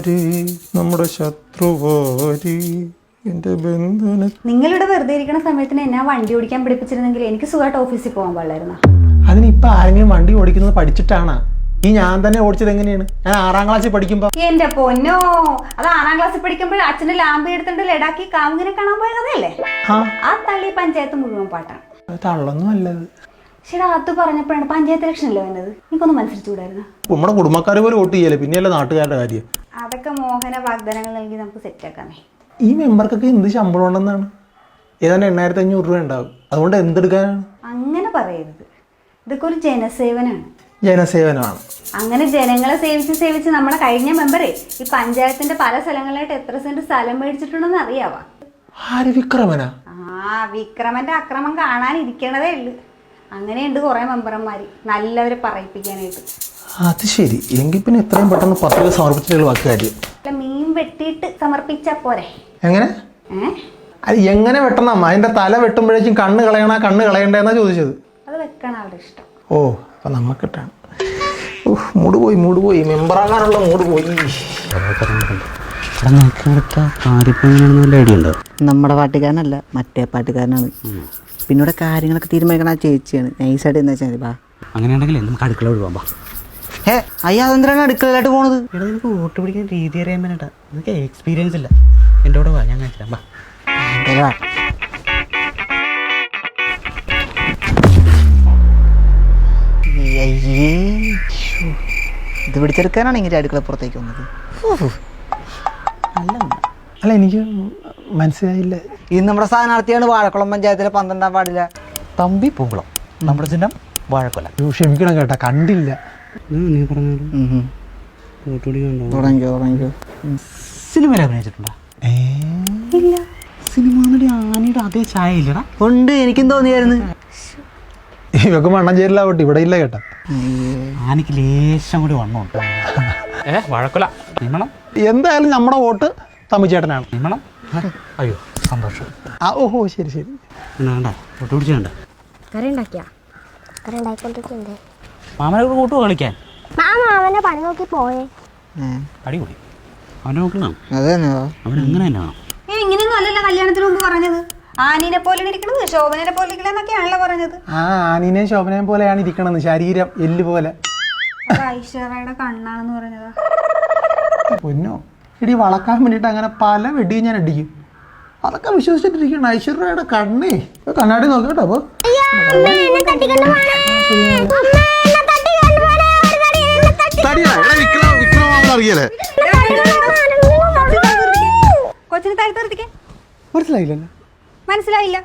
ആര് നമ്മുടെ ശത്രുവാര് എന്റെ ബന്ധന. നിങ്ങളിവിടെ വെറുതെ ഇരിക്കുന്ന സമയത്തിന് എന്നെ വണ്ടി ഓടിക്കാൻ പഠിപ്പിച്ചിരുന്നെങ്കിൽ എനിക്ക് സുഖമായിട്ട് ഓഫീസിൽ പോകാൻ പാടില്ലായിരുന്നു. അതിനിപ്പോ ആരെങ്കിലും വണ്ടി ഓടിക്കുന്നത് പഠിച്ചിട്ടാണ്? ഈ ഞാൻ തന്നെ ഓടിച്ചത് എങ്ങനെയാണ്? ഞാൻ 6ാം ക്ലാസ്സിൽ പഠിക്കുമ്പോ. എന്റെ പൊന്നോ, അത് 6ാം ക്ലാസ്സിൽ പഠിക്കുമ്പോൾ അച്ഛന്റെ ലാമ്പ് എടുത്തിട്ട് ലഡാക്കി കാമുകിനെ കാണാൻ പോയ കഥയല്ലേ? ആ തള്ളി പഞ്ചായത്ത് മുഴുവൻ പാട്ടാണ്. തള്ളൊന്നും അല്ലത്. ശരി, അത് പറഞ്ഞപ്പോഴാണ് പഞ്ചായത്ത് ഇലക്ഷൻ അല്ലേ വന്നത്. എനിക്കൊന്ന് മത്സരിച്ചുകൂടായിരുന്നു? നമ്മുടെ കുടുംബക്കാർ പോലും വോട്ട് ചെയ്യല്ലേ, പിന്നെയല്ലേ നാട്ടുകാരുടെ കാര്യം. അതൊക്കെ മോഹന വാഗ്ദാനങ്ങൾ നൽകി നമുക്ക് സെറ്റാക്കാമേ. ഈ മെമ്പർക്കൊക്കെ എന്ത് ശമ്പളം ഉണ്ടെന്നാണ്? ഏതാണ്ട് 8500 രൂപ ഉണ്ടാവും. അതുകൊണ്ട് എന്തെടുക്കാനാണ്? അങ്ങനെ പറയരുത്, ഇതൊക്കെ ഒരു ജനസേവനാണ്. ജനസേവനമാണ്. അങ്ങനെ ജനങ്ങളെ സേവിച്ച് നമ്മുടെ കഴിഞ്ഞ മെമ്പറേ ഈ പഞ്ചായത്തിന്റെ പല സ്ഥലങ്ങളിലായിട്ട് എത്ര സെന്റ് സ്ഥലം മേടിച്ചിട്ടുണ്ടെന്ന് അറിയാവാ? ആര്? വിക്രമനാ? വിക്രമന്റെ അക്രമം കാണാനിരിക്കണതേ ഉള്ളു. അങ്ങനെയുണ്ട് കുറെ മെമ്പർമാര് നല്ലവരെ പറയിപ്പിക്കാനായിട്ട്. അത് ശരി. എങ്കിൽ പിന്നെ എത്രയും പെട്ടെന്ന് പത്രിക സമർപ്പിച്ചിട്ടുള്ള ബാക്കി കാര്യം. മീൻ വെട്ടിയിട്ട് സമർപ്പിച്ചാ പോരെ? എങ്ങനെ? അത് എങ്ങനെ വെട്ടണം? അതിന്റെ തല വെട്ടുമ്പോഴേക്കും കണ്ണ് കളയണ്ടെന്നാ ചോദിച്ചത്. അത് വെക്കണം അവിടെ ഇഷ്ടം. ഓ, അപ്പൊ നമുക്കിട്ടാണ്. മൂട് പോയി മെമ്പറാകാനുള്ള മൂട് പോയി. ഐഡിയ ഉണ്ടോ? നമ്മുടെ പാട്ടുകാരനല്ല, മറ്റേ പാട്ടുകാരനാണ്. പിന്നെ ഇവിടെ കാര്യങ്ങളൊക്കെ തീരുമാനിക്കണ ആ ചേച്ചിയാണ്. നൈസായിട്ട് എന്താ വെച്ചാൽ ബാ. അങ്ങനെയാണെങ്കിൽ നമുക്ക് അടുക്കള ഒഴിവാ. അതെന്തിനാണ് അടുക്കളയിലായിട്ട് പോണത്? ഇവിടെ നമുക്ക് വോട്ട് പിടിക്കാൻ രീതി അറിയാൻ വേണ്ടിട്ടാ. നിനക്ക് എക്സ്പീരിയൻസ് ഇല്ല. എൻ്റെ കൂടെ വാ, ഞാൻ കാണിച്ചില്ല. ബാ. ഇത് പിടിച്ചെടുക്കാനാണ് ഇങ്ങനെ അടുക്കള പുറത്തേക്ക് വന്നത്. അല്ല, എനിക്ക് മനസ്സിലായില്ല. ഇത് നമ്മുടെ സ്ഥാനാർത്ഥിയാണ് വാഴക്കുളം പഞ്ചായത്തിലെ 12ാം വാർഡിലെ തമ്പി പൂങ്കുളം. നമ്മുടെ ചിഹ്നം വാഴക്കൊല. ക്ഷമിക്കണം കേട്ടാ, കണ്ടില്ല. നീ പറഞ്ഞു തുടങ്ങിയോ. സിനിമയിൽ അഭിനയിച്ചിട്ടുണ്ടോ? ഇല്ല. സിനിമ നടി ആനയുടെ അതേ ചായ ഇല്ലടാ? ഉണ്ട്, എനിക്കും തോന്നിയായിരുന്നു. ഇവക്ക് മണ്ണം ചേരില്ലാവട്ടെ, ഇവിടെ ഇല്ല കേട്ടാ. ആനയ്ക്ക് ലേശം കൂടി വണ്ണമുണ്ട്. വാഴക്കൊല നിമണം. എന്തായാലും നമ്മുടെ വോട്ട് തമ്മിച്ചേട്ടനാണ്. നിമണം. അയ്യോ സന്തോഷം. ഓഹോ, ശരി. വേണ്ട, വോട്ട് പിടിച്ചേണ്ട. കറി ഉണ്ടാക്കിക്കൊണ്ടിരിക്കണ്ടേ? മാമനെ കൂടെ കൂട്ടുപോ കളിക്കാൻ? മാമനെ പണി നോക്കി പോയേ. അടിപൊളി. അവനെ നോക്കണം. അതന്നെ, അവൻ അങ്ങനെ തന്നെയാണോ? ഇങ്ങനെയൊന്നും അല്ലല്ലോ കല്യാണത്തിന് മുമ്പ് പറഞ്ഞത്. ആനീനെ പോലെ ഇരിക്കണത്, ശോഭനെ പോലെ ഇരിക്കണെന്നൊക്കെയാണല്ലോ പറഞ്ഞത്. ആനീനെയും ശോഭനയും പോലെയാണ് ഇരിക്കണെന്ന്, ശരീരം എല്ല് പോലെ. ഐശ്വര്യയുടെ കണ്ണാണെന്ന് പറഞ്ഞതാ. പൊന്നോ, ഇടി വളക്കാൻ വേണ്ടിയിട്ട് അങ്ങനെ പല വെടിയും ഞാൻ അടിക്കും. അതൊക്കെ വിശ്വസിച്ചിട്ടിരിക്കണം. ഐശ്വര്യയുടെ കണ്ണേ, കണ്ണാടി നോക്കട്ടോ. അപ്പൊ അറിയല്ലേ? കൊച്ചിന് തരുത്തിരിക്കേ. മനസ്സിലായില്ലല്ലോ. മനസ്സിലായില്ല.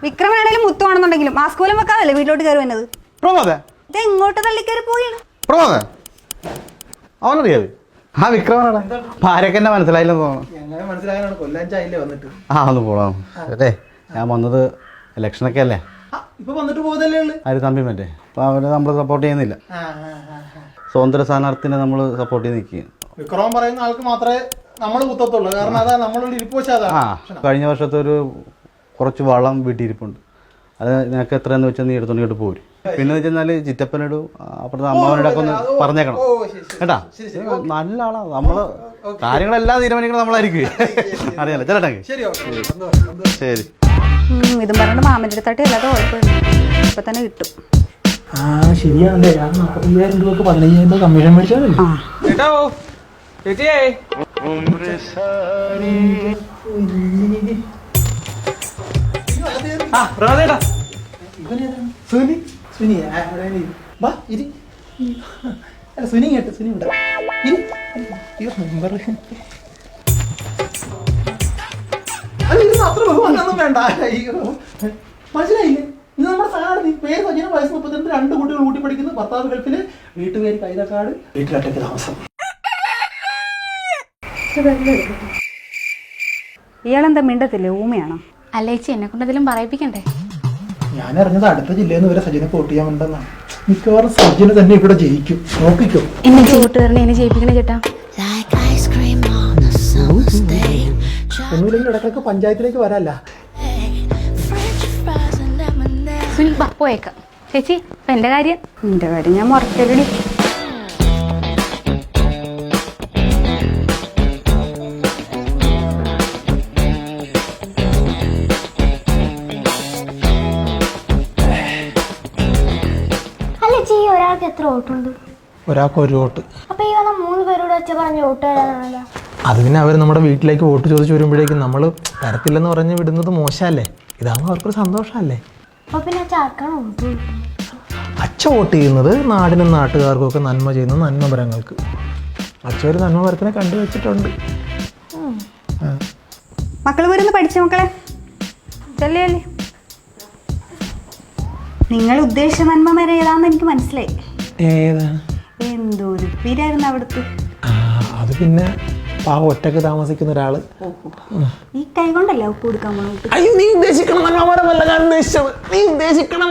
വിക്രമനാണെങ്കിലും മുത്തുവാണെന്നുണ്ടെങ്കിലും മാസ്ക് പോലും വെക്കാതല്ലേ വീട്ടിലോട്ട് കയറി വന്നത്. ഇത് എങ്ങോട്ട് തള്ളിക്കയറി പോയാണ്. അവനറിയാവേ? ആ വിക്രമനാണ്. ഭാര്യക്കെന്നെ മനസ്സിലായില്ലെന്ന് തോന്നുന്നു. ഒന്ന് പോടാം. അല്ലേ, ഞാൻ വന്നത് ഇലക്ഷനൊക്കെ അല്ലേ. ആര്? തമ്പി മറ്റേ. അപ്പോൾ അവരെ നമ്മൾ സപ്പോർട്ട് ചെയ്യുന്നില്ല. സ്വതന്ത്ര സ്ഥാനാർത്ഥിനെ നമ്മൾ സപ്പോർട്ട് ചെയ്ത് നിൽക്കുകയാണ്. വിക്രമം പറയുന്ന ആൾക്ക് മാത്രമേ നമ്മൾ കുത്തത്തുള്ളൂ. കാരണം അതാ നമ്മളുടെ ഇരിപ്പ്. കഴിഞ്ഞ വർഷത്തെ ഒരു കുറച്ച് വളം വീട്ടിയിരിപ്പുണ്ട്. അത് നിനക്ക് എത്രയെന്ന് വെച്ചാൽ നീ എടുത്തോണ്ട് പോരും. പിന്നെ വെച്ചാൽ ചിറ്റപ്പനിടും, അപ്പുറത്തെ അമ്മാവനോടൊക്കെ ഒന്ന് പറഞ്ഞേക്കണം കേട്ടാ. നല്ല ആളാ. നമ്മള് കാര്യങ്ങളെല്ലാം തീരുമാനിക്കണം നമ്മളായിരിക്കും. അറിയാലോ ചേട്ടാ. ശരി. ഇതും പറഞ്ഞിട്ട് മാമന്റെ അടുത്തായിട്ട് അല്ലാതെ കുഴപ്പമില്ല, ഇപ്പൊ തന്നെ കിട്ടും. ശരിയാണല്ലേ. 45,000 രൂപക്ക് 15,000 രൂപ കമ്മീഷൻ മേടിച്ചാൽ സുനി കേട്ടോ. സുനി ഉണ്ട്. അത്ര ബഹുമാനൊന്നും വേണ്ട. മനസ്സിലായില്ലേ? ഇത് നമ്മുടെ സ്ഥാനാർത്ഥി. പേര് സജീന, വയസ്സ് 32, 2 കുട്ടികൾ കൂട്ടി പഠിക്കുന്നു, ഭർത്താവ് ഗൾഫില്, വീട്ടുപേര് കൈതക്കാട്, വീട്ടിലൊറ്റയ്ക്ക് താമസം. ഇയാളെന്താ മിണ്ടത്തില്ലേ? ഊമയാണോ? അല്ലേച്ചി, എന്നെ കൊണ്ട് എന്തെങ്കിലും പറയിപ്പിക്കണ്ടേ? ഞാൻ അറിഞ്ഞത് അടുത്ത ജില്ലയിൽ നിന്ന് വരെ സജിനെ വോട്ട് ചെയ്യാൻ വേണ്ടെന്നാണ്. മിക്കവാറും സജിന് തന്നെ ഇവിടെ ജയിക്കും. നോക്കിക്കോ. എന്നെ കൂട്ടുകാരനെ എന്നെ ജയിപ്പിക്കണേ ചേട്ടാ. ഒന്നുമില്ലെങ്കിൽ ഇടയ്ക്കൊക്കെ പഞ്ചായത്തിലേക്ക് വരാല്ല. പോയേക്കാം ചേച്ചി. അപ്പൊ എന്റെ കാര്യം ഞാൻ മറക്കരുടി. വോട്ടുണ്ട്? ഒരാൾക്ക് ഒരു വോട്ട്. അപ്പൊ ഈ വന്ന 3 പേരോട് വെച്ച പറഞ്ഞ് വോട്ട് തരാനാണല്ലോ. അത് പിന്നെ അവർ നമ്മുടെ വീട്ടിലേക്ക് വോട്ട് ചോദിച്ച് വരുമ്പോഴേക്കും നമ്മൾ തരത്തില്ലെന്ന് പറഞ്ഞ് വിടുന്നത് മോശമല്ലേ? ഇതാകുമ്പോൾ അവർക്കൊരു സന്തോഷമല്ലേ? അപ്പൊ പിന്നെ ചാർക്കാണ് വോട്ട്. അച്ഛ വോട്ട് ചെയ്യുന്നത് നാടിനും നാട്ടുകാർക്കും ഒക്കെ നന്മ ചെയ്യുന്ന നന്മപരങ്ങൾക്ക്. അച്ഛ ഒരു നന്മപരത്തിനെ കണ്ടുവച്ചിട്ടുണ്ട്. മക്കൾ വരുന്ന് പഠിച്ച മക്കളെ ചെല്ലേ. നിങ്ങൾ ഉദ്ദേശിച്ച നന്മ വരെ ഏതാന്ന് എനിക്ക് മനസ്സിലായി. ഏതാണ്? എന്തോ ഒരു പേരായിരുന്നു അവിടുത്തെ. അത് പിന്നെ പാവം ഒറ്റക്ക് താമസിക്കുന്ന ഒരാള്. ഈ കൈ കൊണ്ടല്ലേ ഉപ്പ് കൊടുക്കാൻ പോണു. അയ്യോ, നീ ഉദ്ദേശിക്കണം നന്മപരമല്ല ഞാൻ ഉദ്ദേശിച്ചത്. നീ ഉദ്ദേശിക്കണം